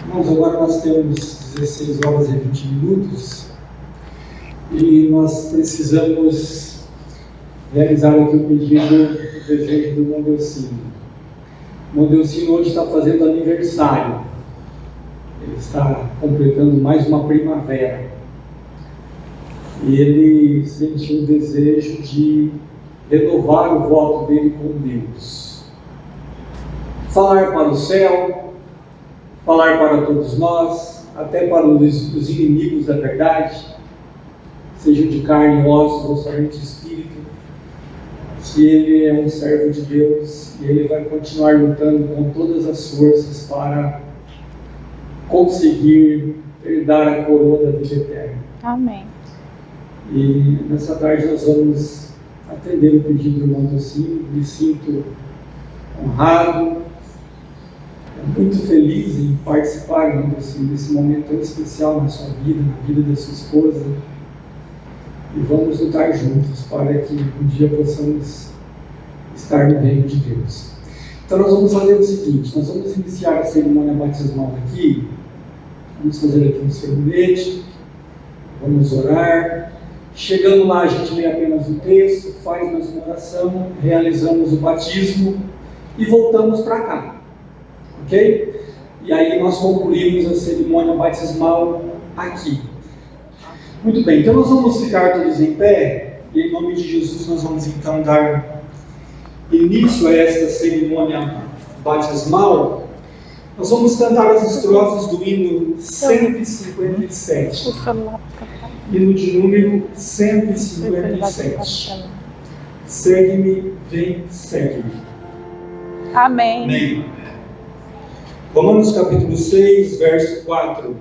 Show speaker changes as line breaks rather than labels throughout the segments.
Irmãos, agora nós temos 16 horas e 20 minutos e nós precisamos realizar aqui o pedido, o desejo do Mondelcino. O Mondelcino hoje está fazendo aniversário, ele está completando mais uma primavera e ele sentiu o desejo de renovar o voto dele com Deus, falar para o céu, falar para todos nós, até para os inimigos da verdade, sejam de carne e osso ou somente espírito, que ele é um servo de Deus e ele vai continuar lutando com todas as forças para conseguir herdar a coroa da vida eterna.
Amém.
E nessa tarde nós vamos atender o pedido do irmão Tocinho. Me sinto honrado, muito feliz em participar, irmão Tocinho, desse momento tão especial na sua vida, na vida da sua esposa. E vamos lutar juntos para que um dia possamos estar no reino de Deus. Então nós vamos fazer o seguinte, nós vamos iniciar a cerimônia batismal aqui, vamos fazer aqui um sermonete, vamos orar. Chegando lá a gente lê apenas o texto, faz mais uma oração, realizamos o batismo e voltamos para cá, ok? E aí nós concluímos a cerimônia batismal aqui. Muito bem, então nós vamos ficar todos em pé e em nome de Jesus nós vamos então dar início a esta cerimônia batismal. Nós vamos cantar as estrofes do hino 157, hino de número 157. Segue-me, vem, segue-me.
Amém.
Amém. Romanos capítulo 6, verso 4.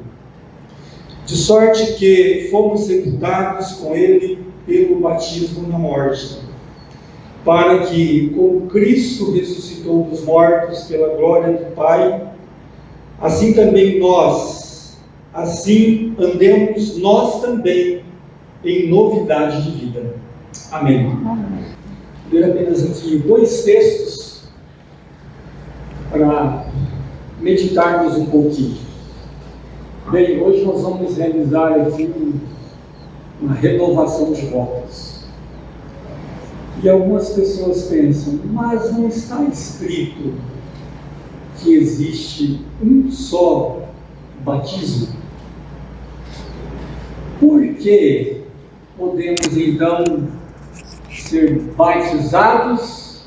De sorte que fomos sepultados com ele pelo batismo na morte, para que, como Cristo ressuscitou dos mortos pela glória do Pai, assim também nós, assim andemos nós também em novidade de vida. Amém.
Amém.
Vou ler apenas aqui 2 textos para meditarmos um pouquinho. Bem, hoje nós vamos realizar aqui uma renovação de votos. E algumas pessoas pensam, mas não está escrito que existe um só batismo? Por que podemos então ser batizados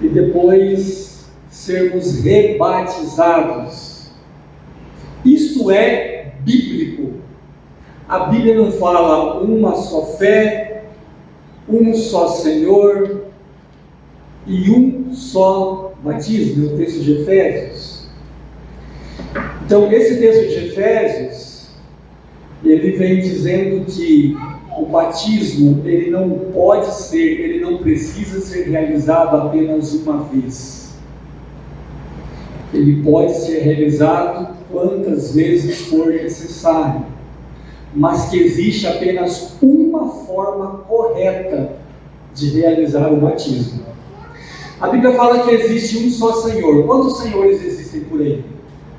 e depois sermos rebatizados? Isto é bíblico. A Bíblia não fala uma só fé, um só Senhor e um só batismo, no texto de Efésios. Então, esse texto de Efésios, ele vem dizendo que o batismo, ele não precisa ser realizado apenas uma vez. Ele pode ser realizado quantas vezes for necessário, mas que existe apenas uma forma correta de realizar o batismo. A Bíblia fala que existe um só Senhor. Quantos senhores existem por aí?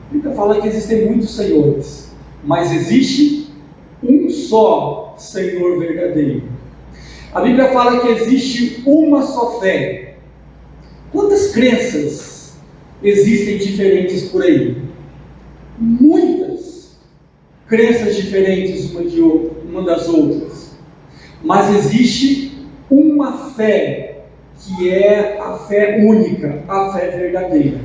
A Bíblia fala que existem muitos senhores, mas existe um só Senhor verdadeiro. A Bíblia fala que existe uma só fé. Quantas crenças existem diferentes por aí? Muitas crenças diferentes uma das outras, mas existe uma fé que é a fé única, a fé verdadeira.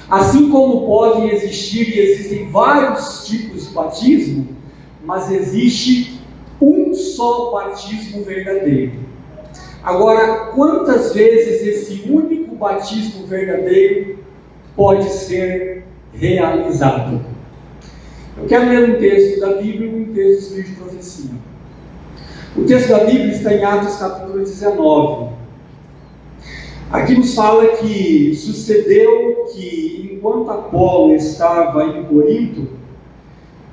Assim como podem existir e existem vários tipos de batismo, mas existe um só batismo verdadeiro. Agora, quantas vezes esse único batismo verdadeiro pode ser realizado? Eu quero ler um texto da Bíblia e um texto escrito de profecia. O texto da Bíblia está em Atos capítulo 19. Aqui nos fala que sucedeu que, enquanto Apolo estava em Corinto,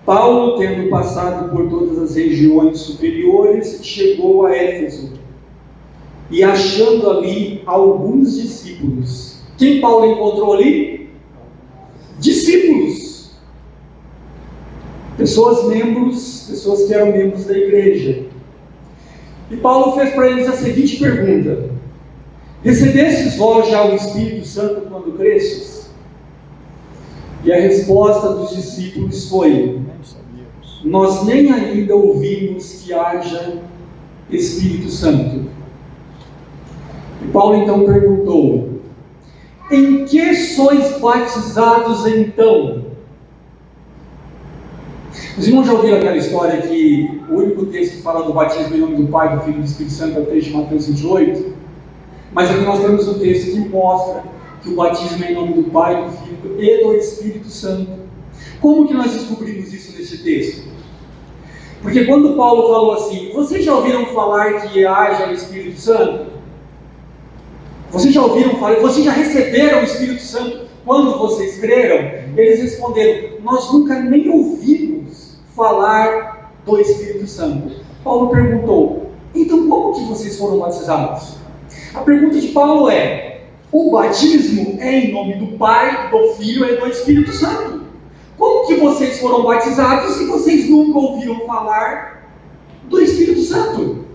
Paulo, tendo passado por todas as regiões superiores, chegou a Éfeso e achando ali alguns discípulos. Quem Paulo encontrou ali? Discípulos. pessoas que eram membros da igreja. E Paulo fez para eles a seguinte pergunta: recebestes vós já o Espírito Santo quando cresces? E a resposta dos discípulos foi: nós nem ainda ouvimos que haja Espírito Santo. E Paulo então perguntou: em que sois batizados então? Os irmãos já ouviram aquela história que o único texto que fala do batismo em nome do Pai, do Filho e do Espírito Santo é o texto de Mateus 28? Mas aqui nós temos um texto que mostra que o batismo é em nome do Pai, do Filho e do Espírito Santo. Como que nós descobrimos isso nesse texto? Porque quando Paulo falou assim: vocês já ouviram falar que haja Espírito Santo? Vocês já ouviram falar? Vocês já receberam o Espírito Santo quando vocês creram? Eles responderam: nós nunca nem ouvimos falar do Espírito Santo. Paulo perguntou: então como que vocês foram batizados? A pergunta de Paulo é: o batismo é em nome do Pai, do Filho e do Espírito Santo. Como que vocês foram batizados se vocês nunca ouviram falar do Espírito Santo?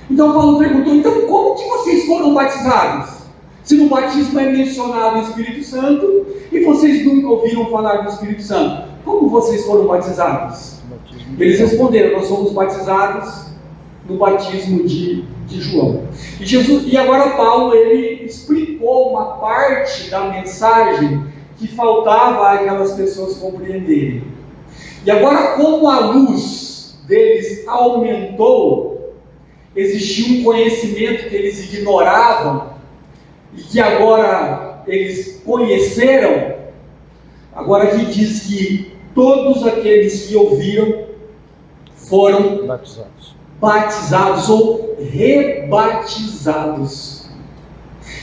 Então Paulo perguntou: então como que vocês foram batizados? Se no batismo é mencionado o Espírito Santo e vocês nunca ouviram falar do Espírito Santo, como vocês foram batizados? Eles responderam: nós somos batizados no batismo de João. E agora Paulo, ele explicou uma parte da mensagem que faltava aquelas pessoas compreenderem. E agora, como a luz deles aumentou, existia um conhecimento que eles ignoravam e que agora eles conheceram. Agora aqui diz que todos aqueles que ouviram foram batizados ou rebatizados.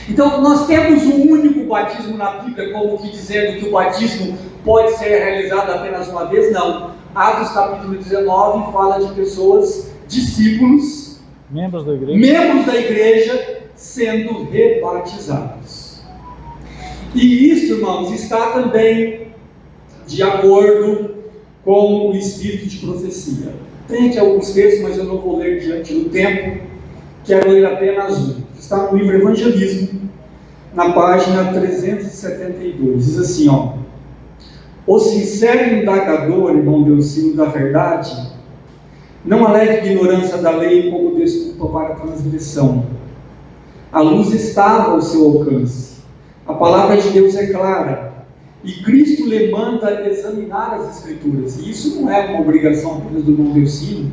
Então nós temos um único batismo na Bíblia, como que dizendo que o batismo pode ser realizado apenas uma vez? Não. Atos capítulo 19 fala de pessoas, discípulos, membros da igreja sendo rebatizados. E isso, irmãos, está também de acordo com o espírito de profecia. Tem aqui alguns textos, mas eu não vou ler diante do tempo. Quero ler apenas um. Está no livro Evangelismo, na página 372. Diz assim, ó: o sincero indagador, irmão Delcino, da verdade, não alega ignorância da lei como desculpa para a transgressão. A luz estava ao seu alcance. A palavra de Deus é clara. E Cristo lhe manda examinar as Escrituras. E isso não é uma obrigação apenas do irmão Delcino,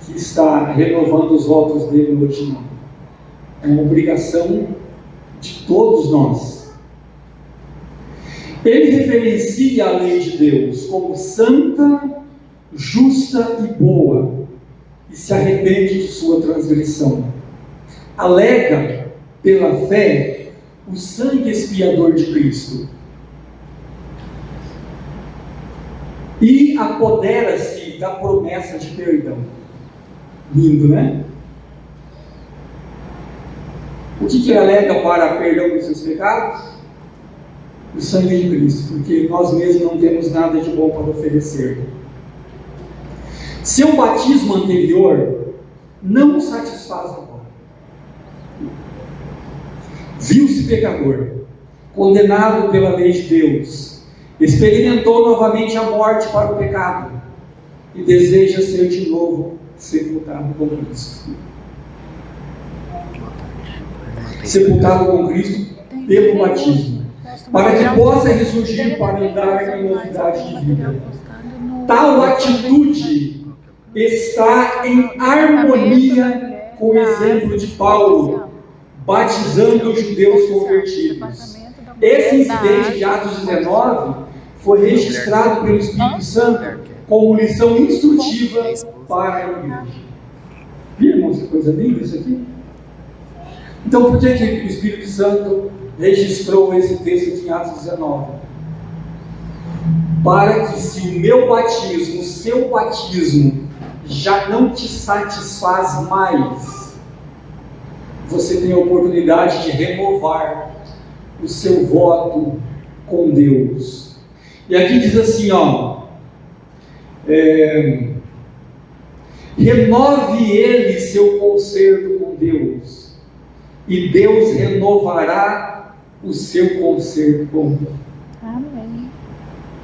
que está renovando os votos dele hoje, não. É uma obrigação de todos nós. Ele reverencia a lei de Deus como santa, justa e boa, e se arrepende de sua transgressão. Alega, pela fé, o sangue expiador de Cristo, e apodera-se da promessa de perdão. Lindo, né? O que ele alega para perdão dos seus pecados? O sangue de Cristo, porque nós mesmos não temos nada de bom para oferecer. Seu batismo anterior não o satisfaz agora. Viu-se pecador, condenado pela lei de Deus, experimentou novamente a morte para o pecado e deseja ser de novo sepultado com Cristo. Sepultado com Cristo pelo batismo, para que possa ressurgir para andar em novidade de vida. Tal atitude está em harmonia com o exemplo de Paulo, batizando os judeus convertidos. Esse incidente de Atos 19 foi registrado pelo Espírito Santo como lição instrutiva para a igreja. Viram, irmãos, que coisa linda isso aqui? Então, por que o Espírito Santo registrou esse texto de Atos 19? Para que, se o meu batismo, o seu batismo, já não te satisfaz mais, você tem a oportunidade de renovar o seu voto com Deus. E aqui diz assim, ó: Renove ele seu concerto com Deus, e Deus renovará o seu concerto com Deus.
Amém.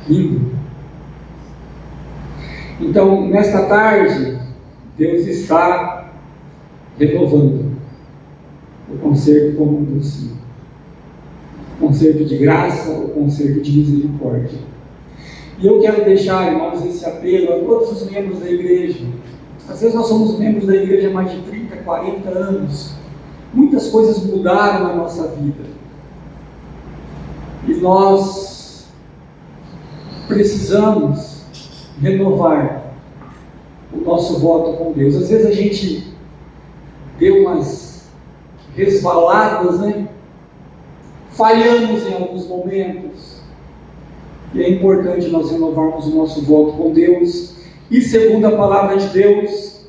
Lindo. Então, nesta tarde, Deus está renovando o concerto com o Deus. O concerto de graça, o concerto de misericórdia. E eu quero deixar, irmãos, esse apelo a todos os membros da igreja. Às vezes nós somos membros da igreja há mais de 30, 40 anos. Muitas coisas mudaram na nossa vida. E nós precisamos renovar o nosso voto com Deus. Às vezes a gente deu umas resvaladas, né? Falhamos em alguns momentos. E é importante nós renovarmos o nosso voto com Deus. E segundo a palavra de Deus,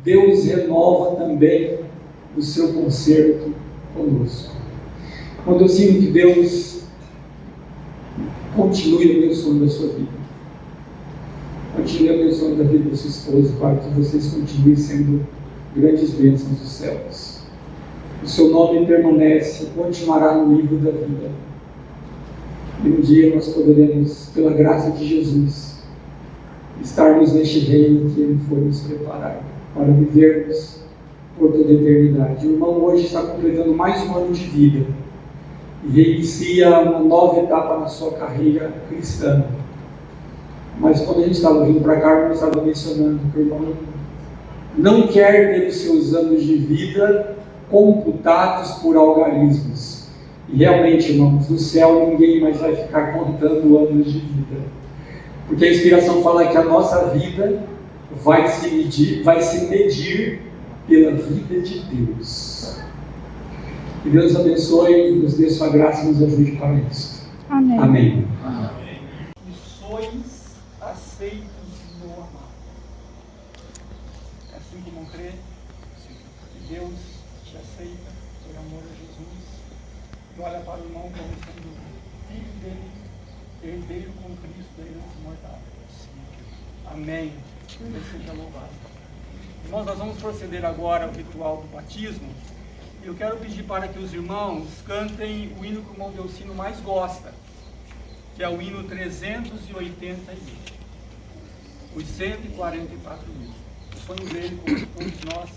Deus renova também o seu concerto conosco. Quando eu sinto que Deus continue abençoando a sua vida, continue abençoando a vida da sua esposa, para que vocês continuem sendo grandes bênçãos dos céus. O seu nome permanece, continuará no livro da vida. E um dia nós poderemos, pela graça de Jesus, estarmos neste reino que Ele foi nos preparar, para vivermos por toda a eternidade. O irmão hoje está completando mais um ano de vida e reinicia uma nova etapa na sua carreira cristã. Mas quando a gente estava vindo para cá, eu estava mencionando que o irmão não quer ter os seus anos de vida computados por algarismos. E realmente, irmãos, no céu ninguém mais vai ficar contando anos de vida. Porque a inspiração fala que a nossa vida vai se medir pela vida de Deus. Que Deus abençoe, nos dê sua graça e nos ajude para isso.
Amém.
Amém. E sois aceitos no amado. É assim como crê que Deus te aceita por amor a Jesus. E olha para o irmão como sendo filho dele, herdeiro com Cristo da herança imortal. Amém. Deus seja louvado. Irmãos, nós vamos proceder agora ao ritual do batismo. E eu quero pedir para que os irmãos cantem o hino que o irmão Delcino mais gosta, que é o hino 381. Os 144 mil. O sonho dele, como todos nós,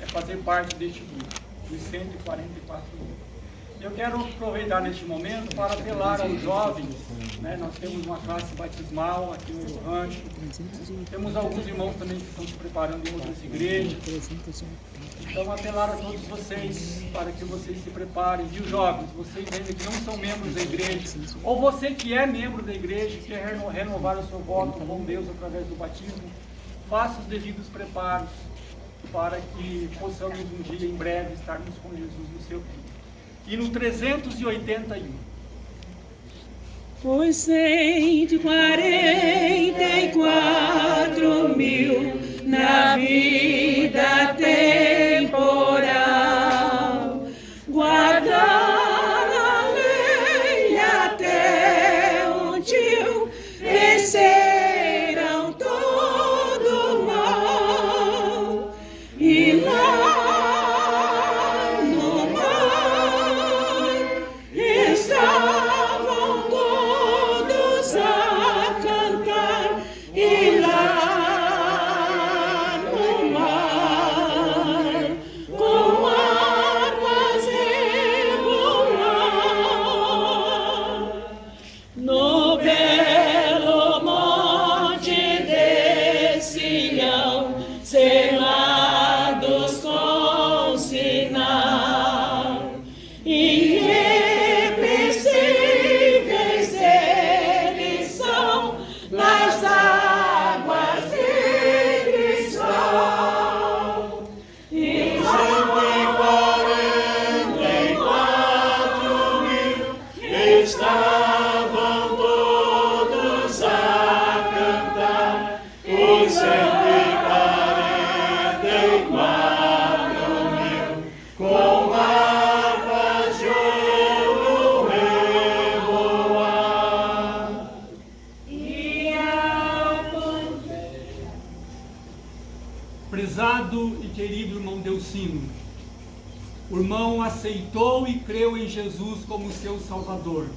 é fazer parte deste grupo, os 144 mil. Eu quero aproveitar neste momento para apelar aos jovens, né? Nós temos uma classe batismal aqui no Rio Rancho, temos alguns irmãos também que estão se preparando em outras igrejas, então apelar a todos vocês para que vocês se preparem, viu jovens, vocês ainda que não são membros da igreja, ou você que é membro da igreja e quer renovar o seu voto com Deus através do batismo, faça os devidos preparos para que possamos um dia em breve estarmos com Jesus no seu reino. E no 381.
Os 144 mil na vida temporal, guardar a lei até o tio, vencerão todo mal, e lá no mar
Prezado e querido irmão Delcino, o irmão aceitou e creu em Jesus como seu Salvador.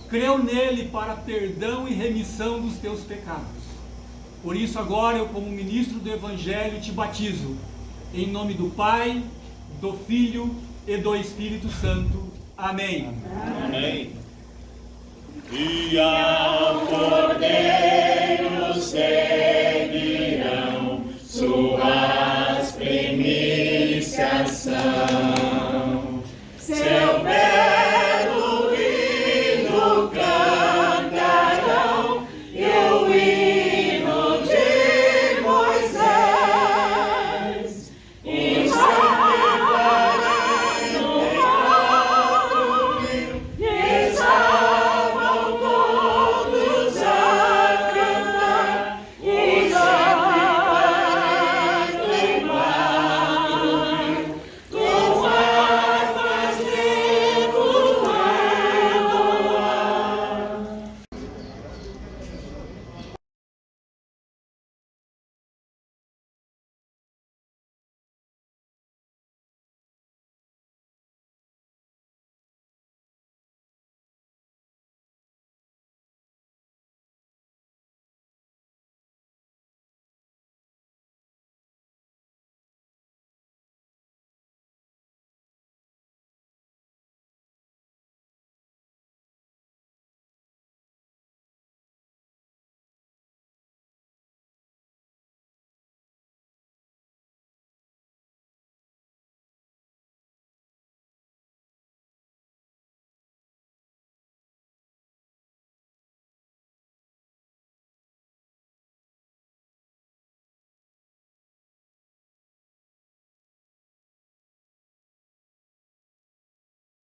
Creu nele para perdão e remissão dos teus pecados. Por isso agora eu, como ministro do Evangelho, te batizo, em nome do Pai, do Filho e do Espírito Santo. Amém.
Amém. E